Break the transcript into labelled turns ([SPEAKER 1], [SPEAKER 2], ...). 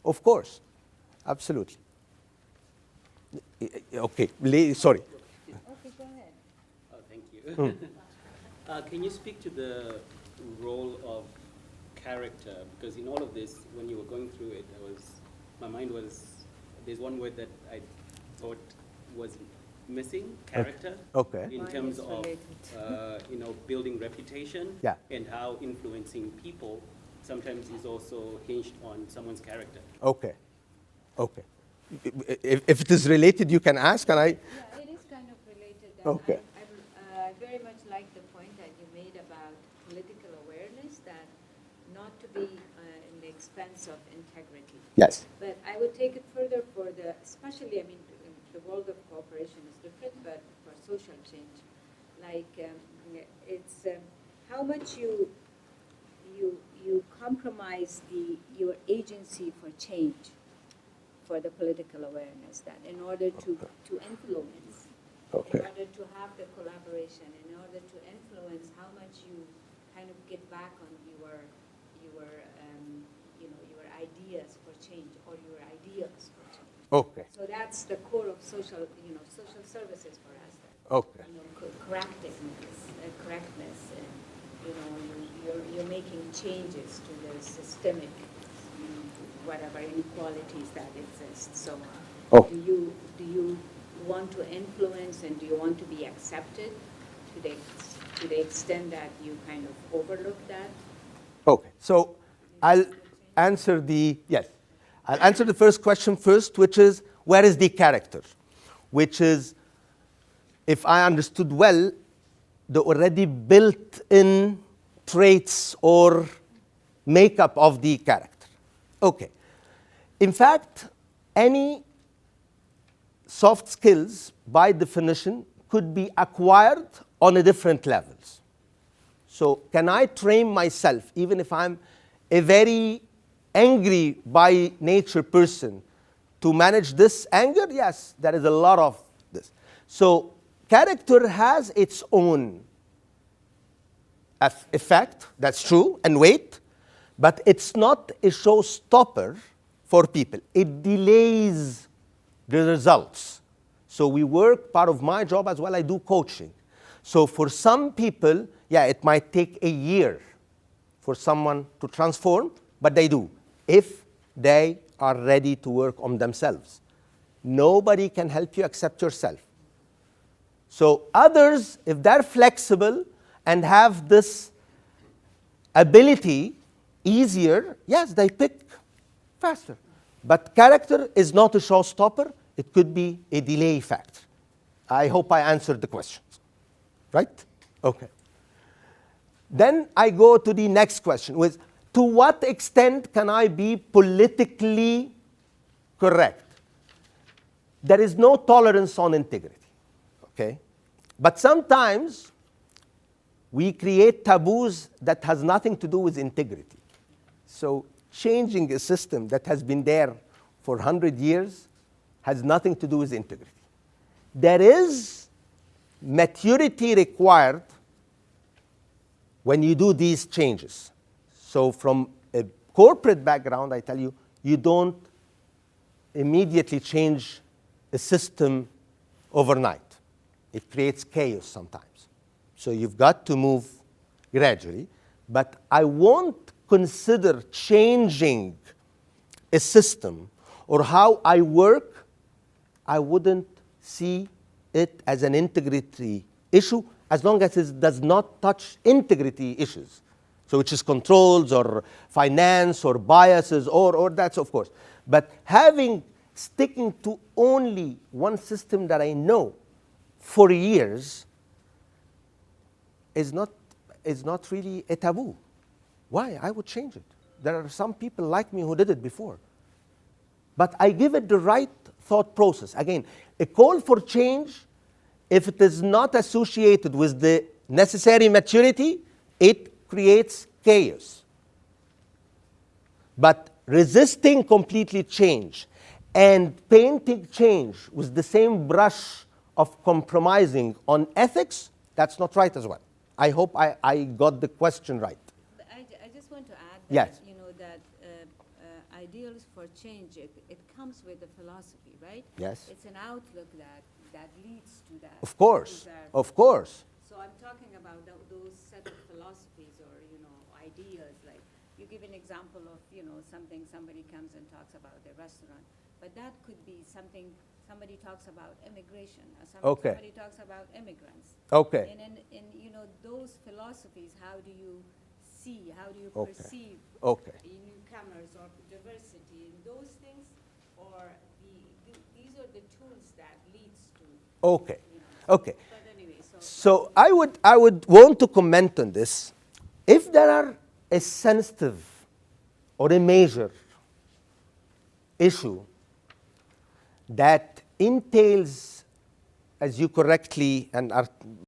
[SPEAKER 1] of course, absolutely. Okay, sorry.
[SPEAKER 2] Okay, go ahead.
[SPEAKER 3] Oh, thank you. Can you speak to the role of character? Because in all of this, when you were going through it, my mind was, there's one word that I thought was missing, character.
[SPEAKER 1] Okay.
[SPEAKER 3] In
[SPEAKER 2] Mine
[SPEAKER 3] terms
[SPEAKER 2] is
[SPEAKER 3] of, building reputation.
[SPEAKER 1] Yeah.
[SPEAKER 3] And how influencing people sometimes is also hinged on someone's character.
[SPEAKER 1] Okay. Okay. If it is related, you can ask, and I.
[SPEAKER 2] Yeah, it is kind of related. And
[SPEAKER 1] Okay.
[SPEAKER 2] I very much like the point that you made about political awareness, that not to be in the expense of integrity.
[SPEAKER 1] Yes.
[SPEAKER 2] But I would take it further for especially, the world of cooperation is different, but for social change, it's how much you compromise your agency for change, for the political awareness, that in order to influence,
[SPEAKER 1] Okay.
[SPEAKER 2] in order to have the collaboration, in order to influence how much you kind of get back on your ideas for change, or your ideas for change.
[SPEAKER 1] Okay.
[SPEAKER 2] So that's the core of social services for us.
[SPEAKER 1] Okay.
[SPEAKER 2] Correctness, and you're making changes to the systemic, whatever inequalities that exist. So, do you want to influence, and do you want to be accepted to the extent that you kind of overlook that?
[SPEAKER 1] Okay. So I'll answer I'll answer the first question first, which is, where is the character? Which is, if I understood well, the already built-in traits or makeup of the character. Okay. In fact, any soft skills, by definition, could be acquired on a different levels. So can I train myself, even if I'm a very angry by nature person, to manage this anger? Yes, there is a lot of this. So character has its own effect, that's true, and weight, but it's not a showstopper for people. It delays the results. So we work, part of my job as well, I do coaching. So for some people, yeah, it might take a year for someone to transform, but they do, if they are ready to work on themselves. Nobody can help you except yourself. So others, if they're flexible and have this ability easier, yes, they pick faster. But character is not a showstopper. It could be a delay factor. I hope I answered the questions. Right? Okay. Then I go to the next question, which, to what extent can I be politically correct? There is no tolerance on integrity. Okay? But sometimes we create taboos that has nothing to do with integrity. So changing a system that has been there for 100 years has nothing to do with integrity. There is maturity required when you do these changes. So from a corporate background, I tell you, you don't immediately change a system overnight. It creates chaos sometimes. So you've got to move gradually. But I won't consider changing a system or how I work. I wouldn't see it as an integrity issue as long as it does not touch integrity issues. So which is controls or finance or biases or that's of course. But sticking to only one system that I know for years is not really a taboo. Why? I would change it. There are some people like me who did it before. But I give it the right thought process. Again, a call for change, if it is not associated with the necessary maturity, it creates chaos. But resisting completely change and painting change with the same brush of compromising on ethics, that's not right as well. I hope I got the question right.
[SPEAKER 2] But I just want to add that,
[SPEAKER 1] Yes.
[SPEAKER 2] that ideals for change, it comes with a philosophy, right?
[SPEAKER 1] Yes.
[SPEAKER 2] It's an outlook that leads to that.
[SPEAKER 1] Of course,
[SPEAKER 2] desire.
[SPEAKER 1] of course.
[SPEAKER 2] So I'm talking about those set of philosophies or, ideas, like you give an example of, somebody comes and talks about the restaurant, but that could be somebody talks about immigration, or
[SPEAKER 1] Okay.
[SPEAKER 2] somebody talks about immigrants.
[SPEAKER 1] Okay.
[SPEAKER 2] And in those philosophies, how do you see, how do you
[SPEAKER 1] Okay.
[SPEAKER 2] perceive
[SPEAKER 1] Okay.
[SPEAKER 2] newcomers or diversity in those things, or these are the tools that leads to,
[SPEAKER 1] Okay. Okay.
[SPEAKER 2] But anyway,
[SPEAKER 1] So I would want to comment on this. If there are a sensitive or a major issue that entails, as you correctly and